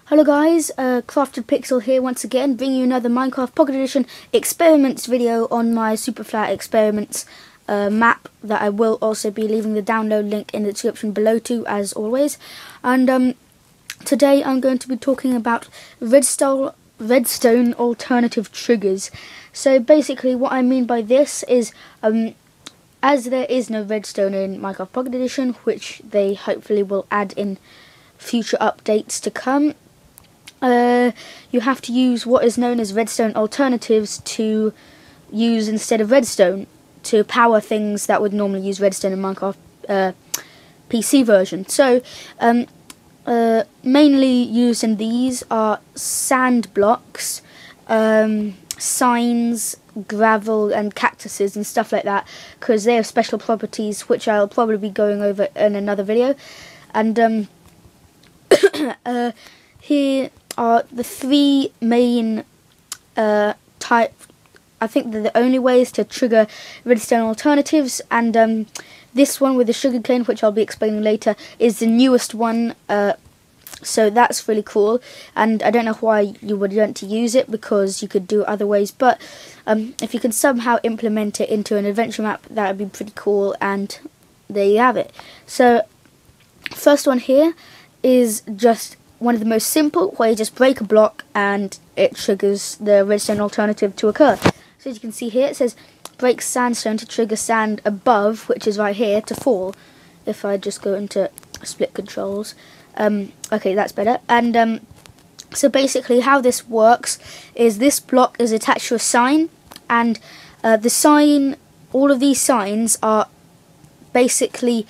Hello guys, Crafted Pixel here once again, bringing you another Minecraft Pocket Edition experiments video on my Superflat experiments map that I will also be leaving the download link in the description below too, as always. And today I'm going to be talking about Redstone Alternative triggers. So basically what I mean by this is, as there is no redstone in Minecraft Pocket Edition, which they hopefully will add in future updates to come, you have to use what is known as redstone alternatives to use instead of redstone to power things that would normally use redstone in Minecraft PC version. So mainly used in these are sand blocks, signs, gravel and cactuses and stuff like that, because they have special properties which I'll probably be going over in another video. And here are the three main type. I think they're the only ways to trigger redstone alternatives, and this one with the sugarcane, which I'll be explaining later, is the newest one. So that's really cool, and I don't know why you would want to use it, because you could do it other ways, but if you can somehow implement it into an adventure map, that would be pretty cool, and there you have it. So first one here is just one of the most simple, where you just break a block and it triggers the redstone alternative to occur. So as you can see here, it says break sandstone to trigger sand above, which is right here, to fall. If I just go into split controls, okay, that's better. And so basically how this works is this block is attached to a sign, and the sign, all of these signs are basically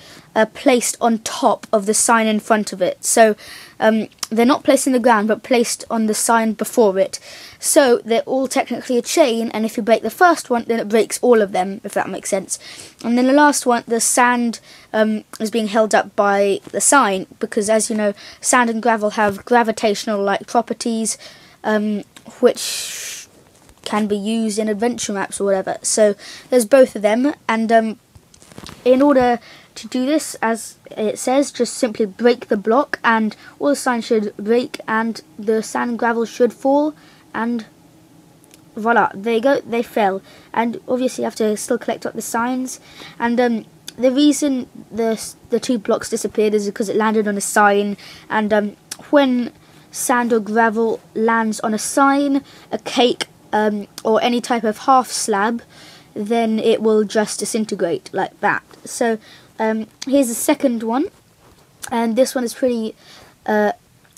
placed on top of the sign in front of it. So they're not placed in the ground, but placed on the sign before it. So they're all technically a chain, and if you break the first one, then it breaks all of them, if that makes sense. And then the last one, the sand is being held up by the sign, because as you know, sand and gravel have gravitational-like properties, which can be used in adventure maps or whatever. So there's both of them, and in order to do this, as it says, just simply break the block and all the signs should break and the sand and gravel should fall, and voila, there you go, they fell. And obviously you have to still collect up the signs, and the reason the two blocks disappeared is because it landed on a sign, and when sand or gravel lands on a sign, a cake, or any type of half slab, then it will just disintegrate like that. So here's the second one, and this one is pretty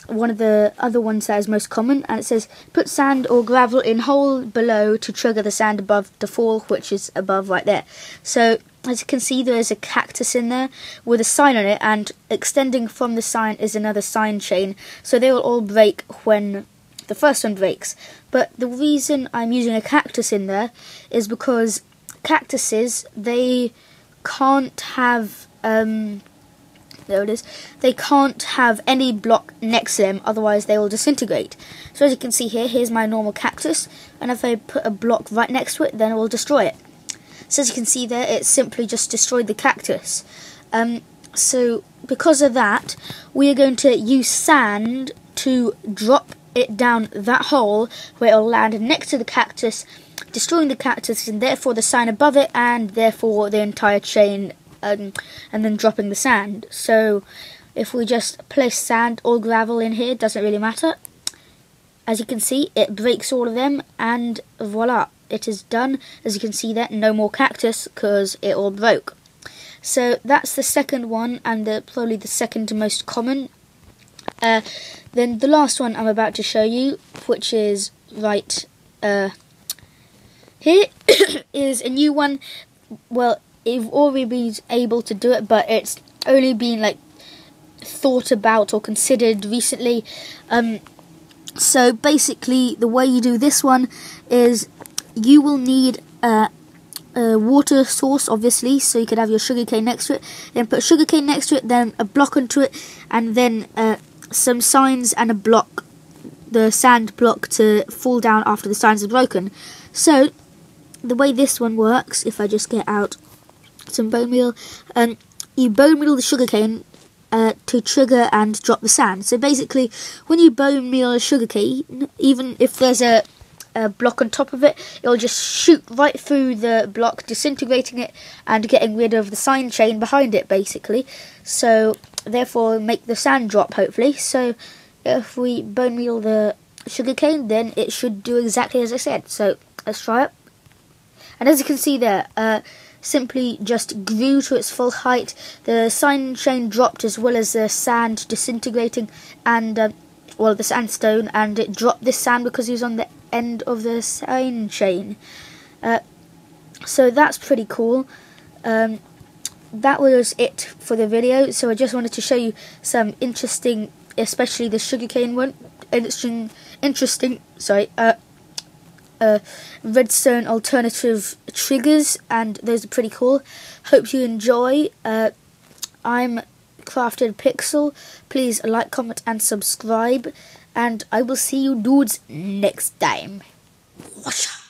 one of the other ones that is most common, and it says put sand or gravel in hole below to trigger the sand above to fall, which is above right there. So as you can see, there is a cactus in there with a sign on it, and extending from the sign is another sign chain, so they will all break when the first one breaks. But the reason I'm using a cactus in there is because cactuses, they can't have there it is, they can't have any block next to them, otherwise they will disintegrate. So as you can see here, here's my normal cactus, and if I put a block right next to it, then it will destroy it. So as you can see there, it simply just destroyed the cactus. So because of that, we are going to use sand to drop it down that hole where it will land next to the cactus, destroying the cactus and therefore the sign above it, and therefore the entire chain, and then dropping the sand. So if we just place sand or gravel in here, doesn't really matter. As you can see, it breaks all of them, and voila, it is done. As you can see there, no more cactus because it all broke. So that's the second one, and probably the second most common. Then the last one I'm about to show you, which is right here, is a new one. Well, you've already been able to do it, but it's only been like thought about or considered recently. So basically the way you do this one is you will need a water source, obviously, so you could have your sugarcane next to it, then put sugarcane next to it, then a block onto it, and then some signs and a block, the sand block, to fall down after the signs are broken. So the way this one works, if I just get out some bone meal, you bone meal the sugarcane to trigger and drop the sand. So basically, when you bone meal a sugarcane, even if there's a block on top of it, it'll just shoot right through the block, disintegrating it and getting rid of the sand chain behind it, basically. So therefore make the sand drop, hopefully. So if we bone meal the sugarcane, then it should do exactly as I said. So let's try it. And as you can see there, simply just grew to its full height. The sand chain dropped as well as the sand disintegrating and well, the sandstone, and it dropped this sand because he was on the end of the sand chain. So that's pretty cool. That was it for the video. So I just wanted to show you some interesting, especially the sugarcane one, interesting redstone alternative triggers, and those are pretty cool. Hope you enjoy. I'm Crafted Pixel. Please like, comment and subscribe, and I will see you dudes next time. Washa.